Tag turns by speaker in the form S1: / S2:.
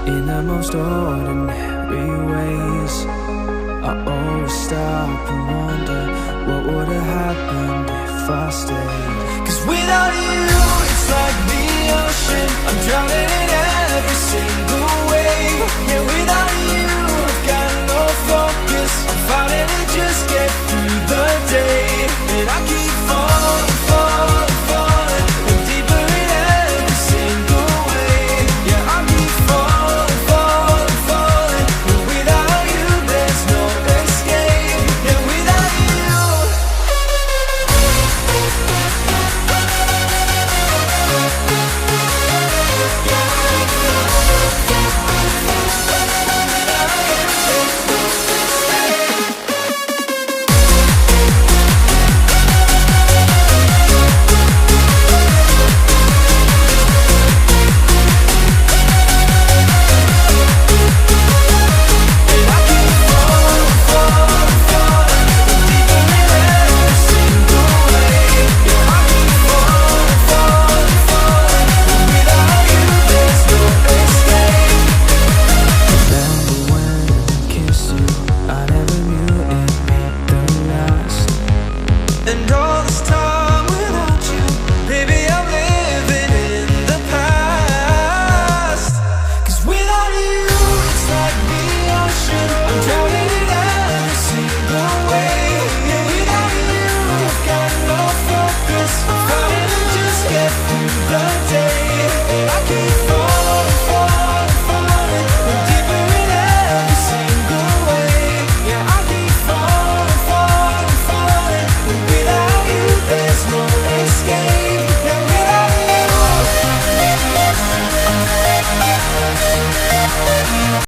S1: in the most ordinary ways. I always stop and wonder what would have happened if I stayed. 'Cause without you, it's like the ocean, I'm drowning in every sea.